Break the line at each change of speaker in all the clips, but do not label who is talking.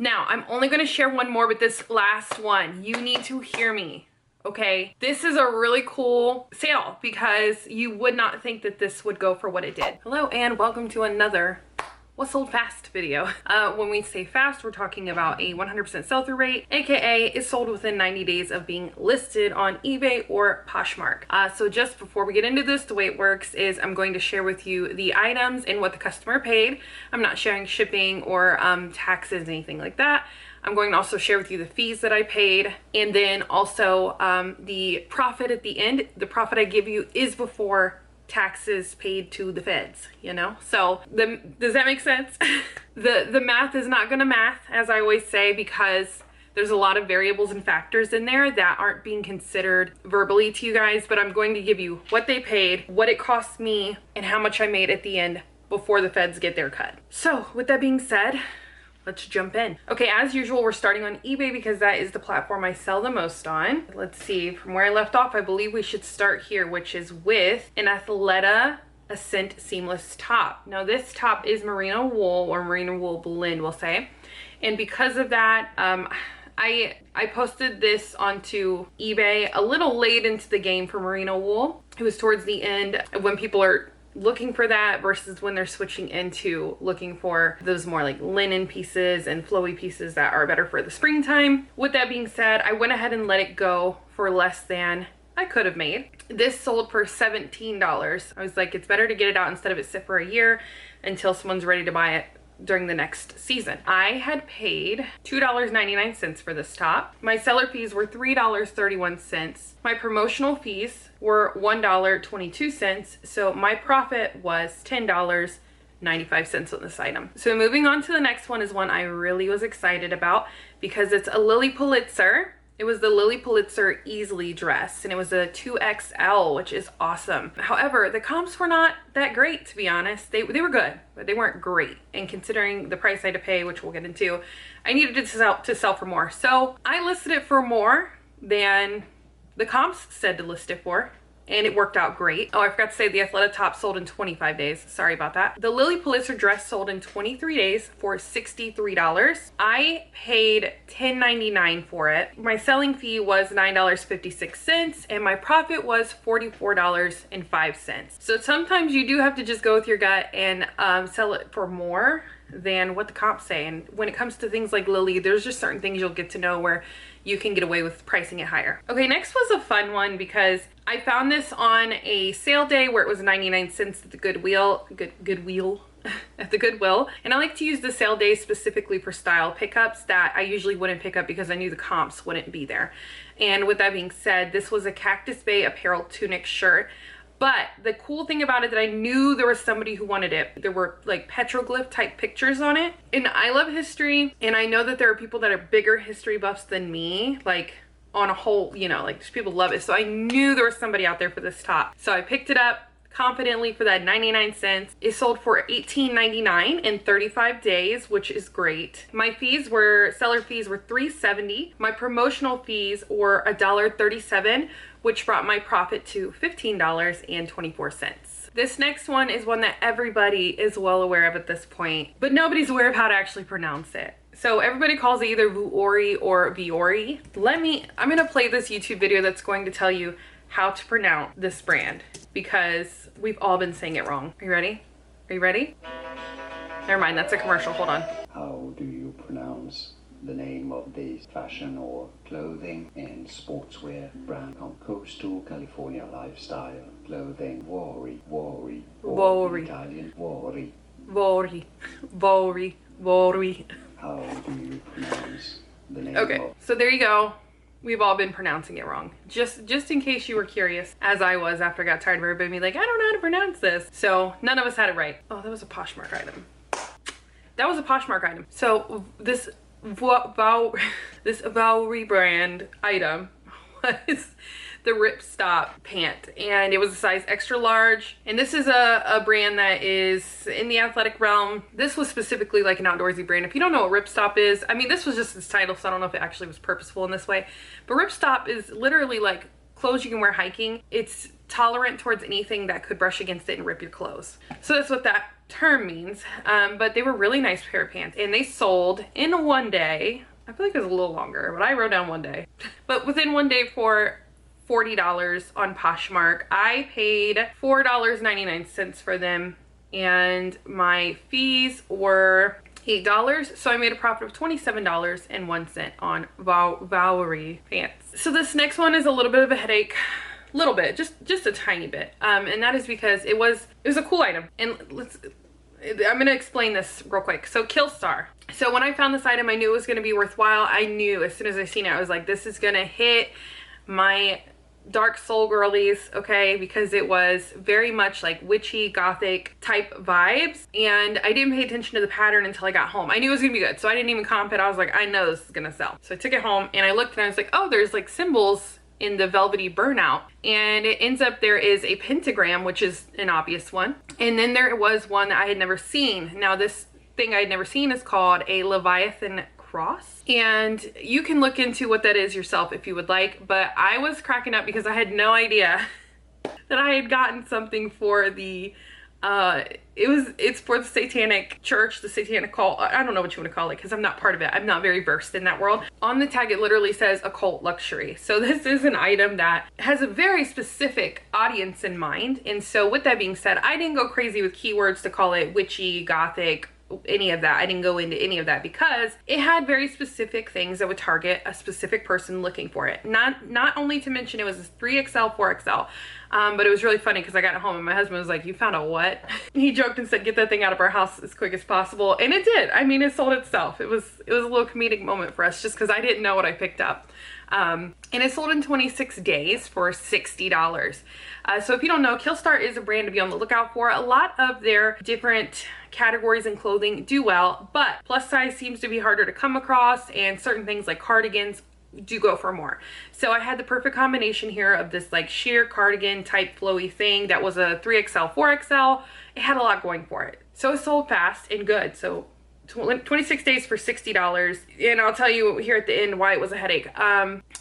Now, I'm only gonna share one more, but this last one, you need to hear me, okay? This is a really cool sale because you would not think that this would go for what it did. Hello and welcome to another What Sold Fast video. When we say fast, we're talking about a 100% sell-through rate, aka it's sold within 90 days of being listed on eBay or Poshmark. So just before we get into this, the way it works is I'm going to share with you the items and what the customer paid. I'm not sharing shipping or taxes, anything like that. I'm going to also share with you the fees that I paid, and then also the profit at the end. The profit I give you is before taxes paid to the feds, you know? So does that make sense? the math is not gonna math, as I always say, because there's a lot of variables and factors in there that aren't being considered verbally to you guys, but I'm going to give you what they paid, what it cost me, and how much I made at the end before the feds get their cut. So with that being said, let's jump in. Okay, as usual, we're starting on eBay because that is the platform I sell the most on. Let's see, from where I left off, I believe we should start here, which is with an Athleta Ascent seamless top. Now this top is merino wool, or merino wool blend, we'll say. And because of that, I posted this onto eBay a little late into the game for merino wool. It was towards the end when people are looking for that versus when they're switching into looking for those more like linen pieces and flowy pieces that are better for the springtime. With that being said, I went ahead and let it go for less than I could have made. This sold for $17. I was like, it's better to get it out instead of it sit for a year until someone's ready to buy it during the next season. I had paid $2.99 for this top. My seller fees were $3.31. My promotional fees were $1.22. So my profit was $10.95 on this item. So moving on to the next one is one I really was excited about because it's a Lilly Pulitzer. It was the Lilly Pulitzer Easily dress, and it was a 2XL, which is awesome. However, the comps were not that great, to be honest. They were good, but they weren't great. And considering the price I had to pay, which we'll get into, I needed to sell for more. So I listed it for more than the comps said to list it for, and it worked out great. Oh, I forgot to say the Athleta top sold in 25 days. Sorry about that. The Lilly Pulitzer dress sold in 23 days for $63. I paid $10.99 for it. My selling fee was $9.56, and my profit was $44.05. So sometimes you do have to just go with your gut and sell it for more than what the comps say. And when it comes to things like Lilly, there's just certain things you'll get to know where you can get away with pricing it higher. Okay, next was a fun one because I found this on a sale day where it was 99 cents at the Goodwill, at the Goodwill. And I like to use the sale days specifically for style pickups that I usually wouldn't pick up because I knew the comps wouldn't be there. And with that being said, this was a Cactus Bay Apparel Tunic shirt. But the cool thing about it that I knew there was somebody who wanted it. There were like petroglyph type pictures on it. And I love history, and I know that there are people that are bigger history buffs than me, like on a whole, you know, like people love it. So I knew there was somebody out there for this top. So I picked it up confidently for that 99 cents. It sold for $18.99 in 35 days, which is great. My fees were, seller fees were $3.70. My promotional fees were $1.37, which brought my profit to $15.24. This next one is one that everybody is well aware of at this point, but nobody's aware of how to actually pronounce it. So everybody calls it either Vori or Vori. I'm gonna play this YouTube video that's going to tell you how to pronounce this brand because we've all been saying it wrong. Are you ready? Are you ready? Never mind, that's a commercial, hold on.
How do you pronounce the name of this fashion or clothing and sportswear brand on coastal California lifestyle clothing? Vori, Vori,
Vori.
Italian, Vori.
Vori, Vori, Vori.
How do you pronounce the name
Okay, so there you go. We've all been pronouncing it wrong. Just in case you were curious, as I was after I got tired of everybody being like, I don't know how to pronounce this. So none of us had it right. Oh, that was a Poshmark item. That was a Poshmark item. So this Vori brand item was the Ripstop pant, and it was a size extra large. And this is a brand that is in the athletic realm. This was specifically like an outdoorsy brand. If you don't know what Ripstop is, I mean, this was just its title, so I don't know if it actually was purposeful in this way. But Ripstop is literally like clothes you can wear hiking. It's tolerant towards anything that could brush against it and rip your clothes. So that's what that term means, but they were really nice pair of pants, and they sold in one day. I feel like it was a little longer, but I wrote down one day. But within one day for $40 on Poshmark. I paid $4.99 for them, and my fees were $8, so I made a profit of $27.01 on Vori pants. So this next one is a little bit of a headache. Little bit, just a tiny bit, and that is because it was a cool item. And I'm gonna explain this real quick. So Killstar. So when I found this item, I knew it was gonna be worthwhile. I knew as soon as I seen it, I was like, this is gonna hit my dark soul girlies, okay, because it was very much like witchy gothic type vibes, and I didn't pay attention to the pattern until I got home. I knew it was gonna be good, so I didn't even comp it. I was like, I know this is gonna sell. So I took it home and I looked and I was like, oh, there's like symbols in the velvety burnout, and it ends up there is a pentagram, which is an obvious one, and then there was one that I had never seen. Now this thing I had never seen is called a Leviathan cross, and you can look into what that is yourself if you would like, but I was cracking up because I had no idea that I had gotten something for the it's for the satanic church, the satanic cult. I don't know what you want to call it because I'm not part of it. I'm not very versed in that world. On the tag, it literally says occult luxury. So this is an item that has a very specific audience in mind. And so with that being said, I didn't go crazy with keywords to call it witchy, gothic, any of that. I didn't go into any of that because it had very specific things that would target a specific person looking for it. Not only to mention it was a 3XL, 4XL, but it was really funny because I got home and my husband was like, you found a what? He joked and said, get that thing out of our house as quick as possible. And it did. I mean, it sold itself. It was a little comedic moment for us just because I didn't know what I picked up. And it sold in 26 days for $60. So if you don't know, Killstar is a brand to be on the lookout for. A lot of their different categories in clothing do well, but plus size seems to be harder to come across, and certain things like cardigans do go for more. So I had the perfect combination here of this like sheer cardigan type flowy thing that was a 3XL, 4XL. It had a lot going for it. So it sold fast and good. So 26 days for $60, and I'll tell you here at the end why it was a headache.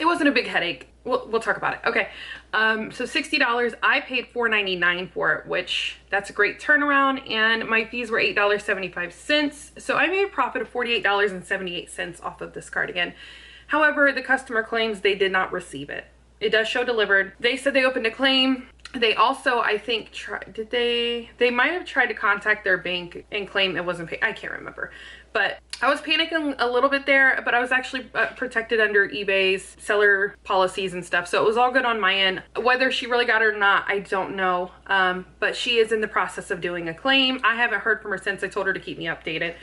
It wasn't a big headache. We'll talk about it. Okay. So $60, I paid $4.99 for it, which that's a great turnaround, and my fees were $8.75. So I made a profit of $48.78 off of this cardigan. However, the customer claims they did not receive it. It does show delivered. They said they opened a claim. They also, I think, they might have tried to contact their bank and claim it wasn't paid. I can't remember. But I was panicking a little bit there, but I was actually protected under eBay's seller policies and stuff. So it was all good on my end. Whether she really got it or not, I don't know. But she is in the process of doing a claim. I haven't heard from her since. I told her to keep me updated.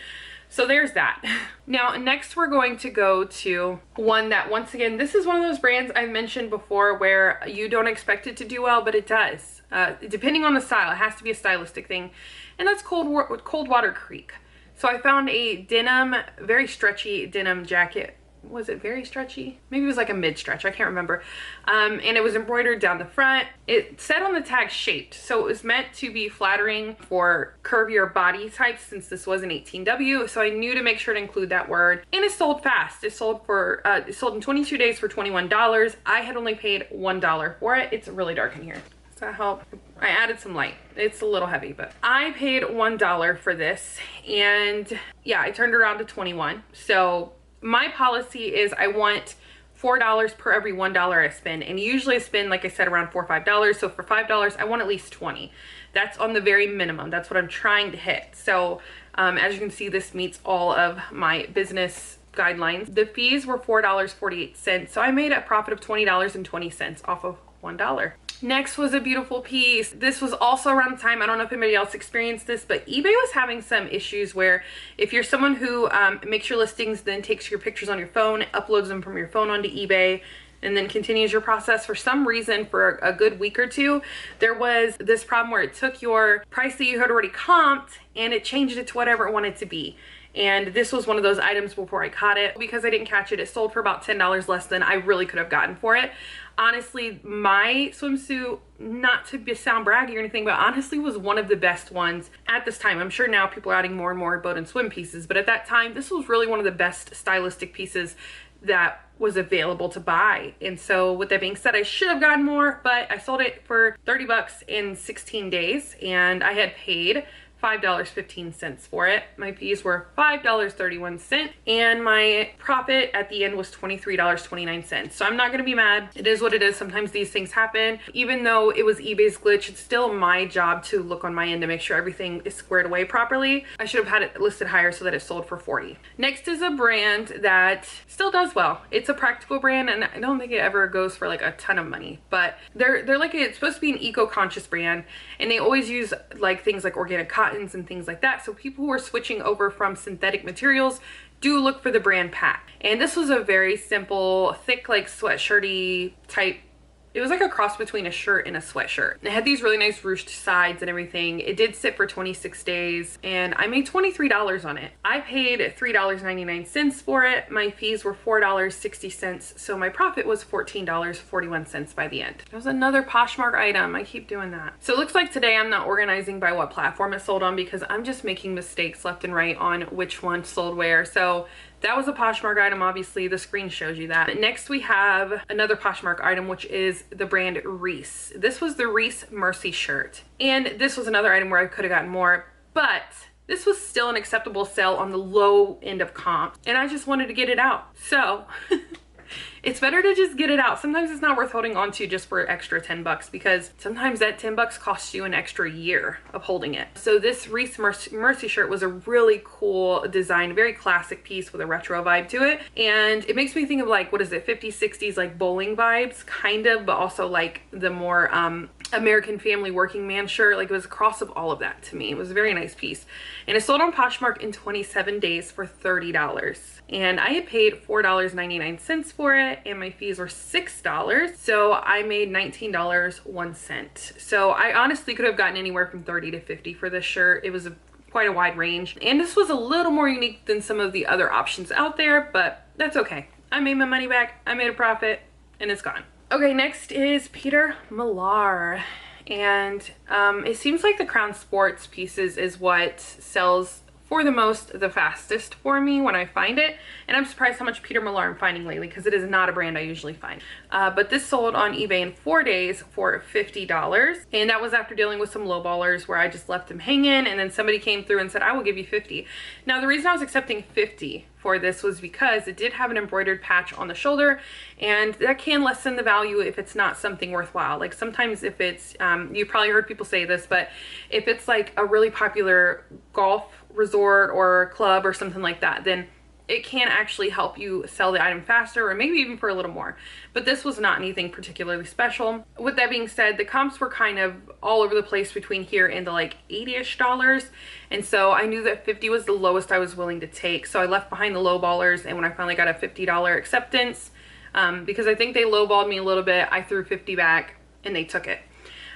So there's that. Now, next we're going to go to one that, once again, this is one of those brands I've mentioned before where you don't expect it to do well, but it does. Depending on the style, it has to be a stylistic thing. And that's Coldwater Creek. So I found a denim, very stretchy denim jacket. Was it very stretchy? Maybe it was like a mid stretch, I can't remember. And it was embroidered down the front. It said on the tag shaped, so it was meant to be flattering for curvier body types since this was an 18W. So I knew to make sure to include that word. And it sold fast. It sold in 22 days for $21. I had only paid $1 for it. It's really dark in here. Does that help? I added some light. It's a little heavy, but I paid $1 for this, and yeah, I turned around to 21. So my policy is I want $4 per every $1 I spend, and usually I spend, like I said, around $4 or $5. So for $5, I want at least 20. That's on the very minimum. That's what I'm trying to hit. So as you can see, this meets all of my business guidelines. The fees were $4.48, so I made a profit of $20.20 off of $1. Next was a beautiful piece. This was also around the time, I don't know if anybody else experienced this, but eBay was having some issues where if you're someone who makes your listings, then takes your pictures on your phone, uploads them from your phone onto eBay, and then continues your process, for some reason for a good week or two, there was this problem where it took your price that you had already comped and it changed it to whatever it wanted to be. And this was one of those items before I caught it. Because I didn't catch it, it sold for about $10 less than I really could have gotten for it. Honestly, my swimsuit, not to sound braggy or anything, but honestly was one of the best ones at this time. I'm sure now people are adding more and more boat and swim pieces, but at that time, this was really one of the best stylistic pieces that was available to buy. And so with that being said, I should have gotten more, but I sold it for 30 bucks in 16 days, and I had paid $5.15 for it. My fees were $5.31, and my profit at the end was $23.29. So I'm not gonna be mad. It is what it is. Sometimes these things happen. Even though it was eBay's glitch, it's still my job to look on my end to make sure everything is squared away properly. I should have had it listed higher so that it sold for $40. Next is a brand that still does well. It's a practical brand, and I don't think it ever goes for like a ton of money, but they're like, it's supposed to be an eco-conscious brand, and they always use like things like organic cottons and things like that. So people who are switching over from synthetic materials do look for the brand pack. And this was a very simple, thick, like sweatshirty type. It was like a cross between a shirt and a sweatshirt. It had these really nice ruched sides and everything. It did sit for 26 days, and I made $23 on it. I paid $3.99 for it. My fees were $4.60, so my profit was $14.41 by the end. It was another Poshmark item. I keep doing that. So it looks like today I'm not organizing by what platform it sold on because I'm just making mistakes left and right on which one sold where. So that was a Poshmark item, obviously. The screen shows you that. Next, we have another Poshmark item, which is the brand Reese. This was the Reese Mercy shirt. And this was another item where I could have gotten more, but this was still an acceptable sell on the low end of comp. And I just wanted to get it out. So it's better to just get it out. Sometimes it's not worth holding on to just for extra 10 bucks because sometimes that 10 bucks costs you an extra year of holding it. So this Reese Mercy shirt was a really cool design, very classic piece with a retro vibe to it. And it makes me think of like, what is it, 50s, 60s, like bowling vibes, kind of, but also like the more American Family working man shirt. Like it was a cross of all of that to me. It was a very nice piece. And it sold on Poshmark in 27 days for $30. And I had paid $4.99 for it, and my fees were $6. So I made $19.01. So I honestly could have gotten anywhere from 30 to 50 for this shirt. It was quite a wide range. And this was a little more unique than some of the other options out there, but that's okay. I made my money back, I made a profit, and it's gone. Okay, next is Peter Malar. And it seems like the Crown Sports pieces is what sells for the most, the fastest for me when I find it. And I'm surprised how much Peter Malar I'm finding lately because it is not a brand I usually find. But this sold on eBay in 4 days for $50. And that was after dealing with some lowballers where I just left them hanging, and then somebody came through and said, I will give you 50. Now the reason I was accepting 50 for this was because it did have an embroidered patch on the shoulder, and that can lessen the value if it's not something worthwhile. Like sometimes if it's, you've probably heard people say this, but if it's like a really popular golf resort or club or something like that, then it can actually help you sell the item faster or maybe even for a little more. But this was not anything particularly special. With that being said, the comps were kind of all over the place between here and the like $80-ish. And so I knew that 50 was the lowest I was willing to take. So I left behind the low ballers, and when I finally got a $50 acceptance, because I think they lowballed me a little bit, I threw 50 back and they took it.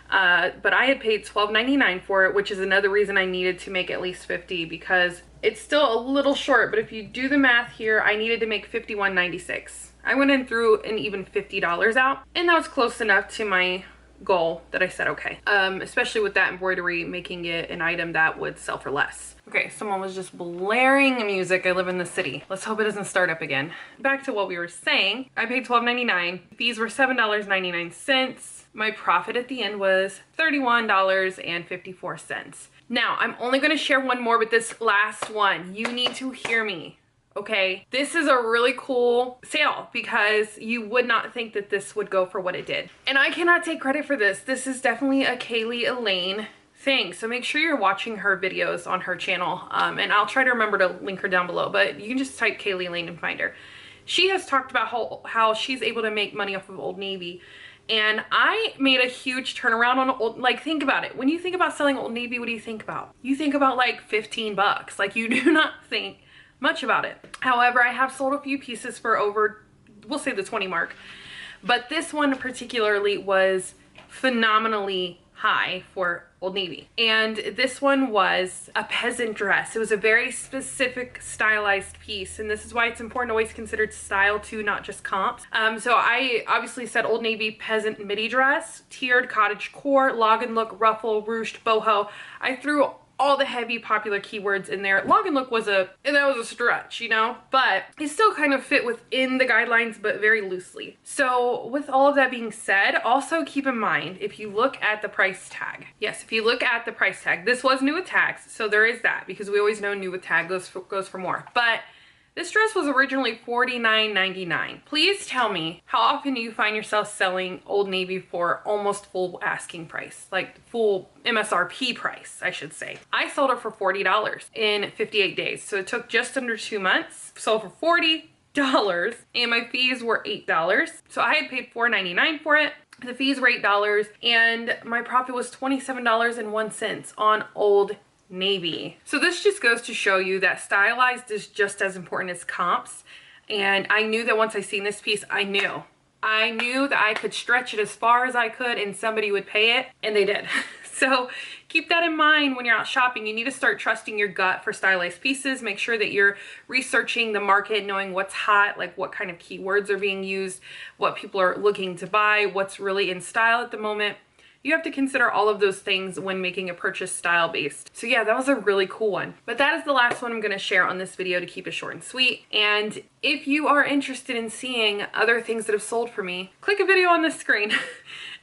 But I had paid $12.99 for it, which is another reason I needed to make at least 50 because it's still a little short. But if you do the math here, I needed to make $51.96. I went and threw an even $50 out, and that was close enough to my goal that I said okay. Especially with that embroidery, making it an item that would sell for less. Okay, someone was just blaring music. I live in the city. Let's hope it doesn't start up again. Back to what we were saying. I paid $12.99. Fees were $7.99. My profit at the end was $31.54. Now, I'm only going to share one more, but this last one, you need to hear me, okay? This is a really cool sale because you would not think that this would go for what it did. And I cannot take credit for this. This is definitely a Kaylee Elaine thing. So make sure you're watching her videos on her channel. And I'll try to remember to link her down below, but you can just type Kaylee Elaine and find her. She has talked about how she's able to make money off of Old Navy. And I made a huge turnaround on Old, like think about it. When you think about selling Old Navy, what do you think about? You think about like 15 bucks. Like you do not think much about it. However, I have sold a few pieces for over, we'll say the 20 mark. But this one particularly was phenomenally high for Old Navy. And this one was a peasant dress. It was a very specific stylized piece, and this is why it's important to always consider style too, not just comps. So I obviously said Old Navy peasant midi dress, tiered cottage core, log and look, ruffle, ruched, boho. I threw all the heavy popular keywords in there. Log and Look was a stretch, you know, but it still kind of fit within the guidelines, but very loosely. So with all of that being said, also keep in mind, if you look at the price tag, yes, if you look at the price tag, this was new with tags, so there is that, because we always know new with tag goes for more. But this dress was originally $49.99. Please tell me, how often do you find yourself selling Old Navy for almost full asking price, like full MSRP price, I should say? I sold it for $40 in 58 days. So it took just under 2 months, sold for $40, and my fees were $8. So I had paid $4.99 for it. The fees were $8, and my profit was $27.01 on Old Navy. So this just goes to show you that stylized is just as important as comps. And I knew that once I seen this piece, I knew that I could stretch it as far as I could and somebody would pay it, and they did. So keep that in mind when you're out shopping. You need to start trusting your gut for stylized pieces. Make sure that you're researching the market, knowing what's hot, like what kind of keywords are being used, what people are looking to buy, what's really in style at the moment. You have to consider all of those things when making a purchase style based. So yeah, that was a really cool one. But that is the last one I'm gonna share on this video to keep it short and sweet. And if you are interested in seeing other things that have sold for me, click a video on the screen.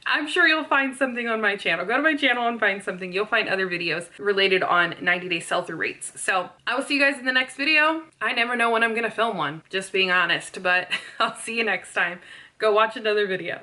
I'm sure you'll find something on my channel. Go to my channel and find something. You'll find other videos related on 90-day sell-through rates. So I will see you guys in the next video. I never know when I'm gonna film one, just being honest, but I'll see you next time. Go watch another video.